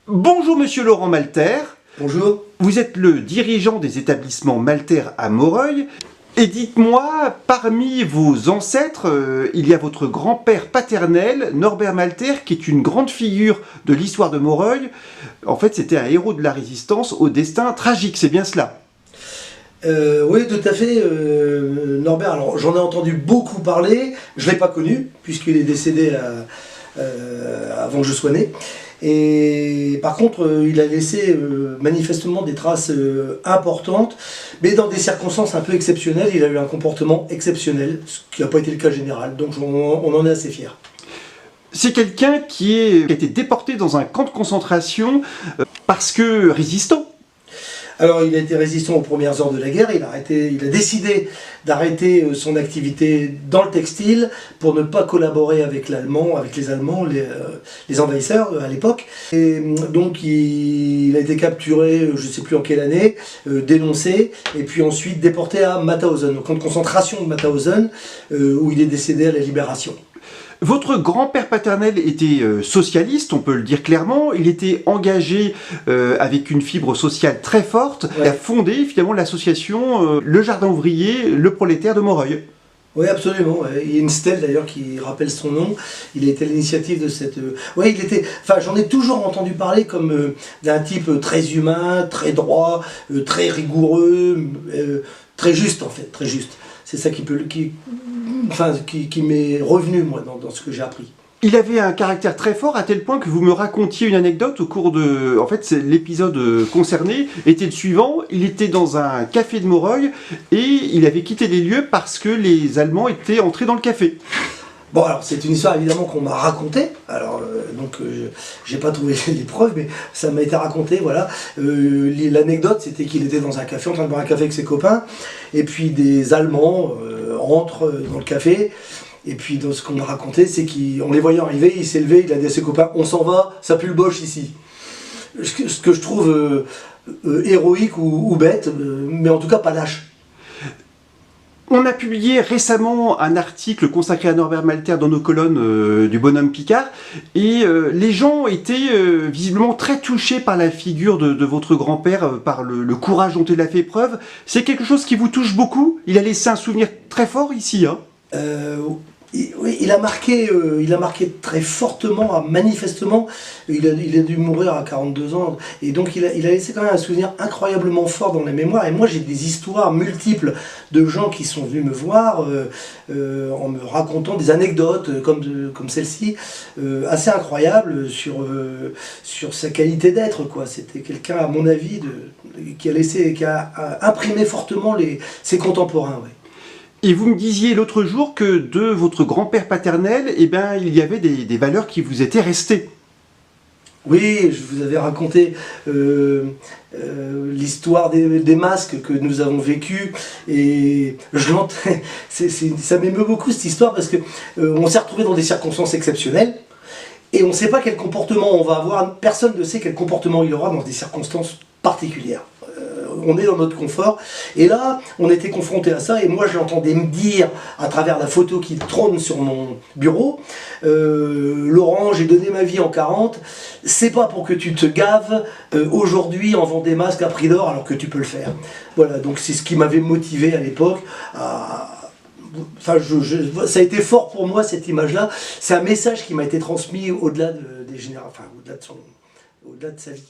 Bonjour Monsieur Laurent Malter. Bonjour. Vous êtes le dirigeant des établissements Malter à Moreuil. Et dites-moi, parmi vos ancêtres, il y a votre grand-père paternel, Norbert Malter, qui est une grande figure de l'histoire de Moreuil. En fait, c'était un héros de la résistance au destin tragique, c'est bien cela? Oui, tout à fait. Norbert, alors j'en ai entendu beaucoup parler. Je ne l'ai pas connu, puisqu'il est décédé avant que je sois né. Et par contre, il a laissé manifestement des traces importantes, mais dans des circonstances un peu exceptionnelles. Il a eu un comportement exceptionnel, ce qui n'a pas été le cas général. Donc on en est assez fiers. C'est quelqu'un qui a été déporté dans un camp de concentration parce que résistant. Alors il a été résistant aux premières heures de la guerre, il a décidé d'arrêter son activité dans le textile pour ne pas collaborer avec les Allemands, les envahisseurs à l'époque. Et donc il a été capturé, je ne sais plus en quelle année, dénoncé, et puis ensuite déporté à Mauthausen, au camp de concentration de Mauthausen, où il est décédé à la Libération. Votre grand-père paternel était socialiste, on peut le dire clairement. Il était engagé avec une fibre sociale très forte. Ouais. Il a fondé finalement l'association Le Jardin Ouvrier, le Prolétaire de Moreuil. Oui, absolument. Ouais. Il y a une stèle d'ailleurs qui rappelle son nom. Il a été à l'initiative de cette... Oui, j'en ai toujours entendu parler comme d'un type très humain, très droit, très rigoureux, très juste en fait, très juste. C'est ça qui m'est revenu, moi, dans ce que j'ai appris. Il avait un caractère très fort, à tel point que vous me racontiez une anecdote au cours de... En fait, l'épisode concerné était le suivant. Il était dans un café de Moreuil et il avait quitté les lieux parce que les Allemands étaient entrés dans le café. Bon, alors c'est une histoire évidemment qu'on m'a racontée, alors j'ai pas trouvé les preuves, mais ça m'a été raconté, voilà. L'anecdote, c'était qu'il était dans un café, en train de boire un café avec ses copains, et puis des Allemands entrent dans le café, et puis dans ce qu'on m'a raconté, c'est qu'en les voyant arriver, il s'est levé, il a dit à ses copains, on s'en va, ça pue le boche ici. Ce que je trouve héroïque ou bête, mais en tout cas pas lâche. On a publié récemment un article consacré à Norbert Malter dans nos colonnes du Bonhomme Picard, et les gens étaient visiblement très touchés par la figure de votre grand-père, par le courage dont il a fait preuve. C'est quelque chose qui vous touche beaucoup? Il a laissé un souvenir très fort ici, hein? Oui, il a marqué très fortement, manifestement. Il a dû mourir à 42 ans, et donc il a laissé quand même un souvenir incroyablement fort dans la mémoire. Et moi, j'ai des histoires multiples de gens qui sont venus me voir en me racontant des anecdotes comme celle-ci, assez incroyables sur sa qualité d'être, quoi. C'était quelqu'un, à mon avis, qui a imprimé fortement ses contemporains. Ouais. Et vous me disiez l'autre jour que de votre grand-père paternel, eh ben, il y avait des valeurs qui vous étaient restées. Oui, je vous avais raconté l'histoire des masques que nous avons vécu, et ça m'émeut beaucoup cette histoire, parce que on s'est retrouvé dans des circonstances exceptionnelles, et on ne sait pas quel comportement on va avoir, personne ne sait quel comportement il aura dans des circonstances particulières. On est dans notre confort, et là on était confronté à ça, et moi je l'entendais me dire à travers la photo qui trône sur mon bureau, Laurent, j'ai donné ma vie en 40, c'est pas pour que tu te gaves aujourd'hui en vendant des masques à prix d'or alors que tu peux le faire. Voilà, donc c'est ce qui m'avait motivé à l'époque ça a été fort pour moi, cette image-là. C'est un message qui m'a été transmis au-delà des générations, au-delà de sa vie.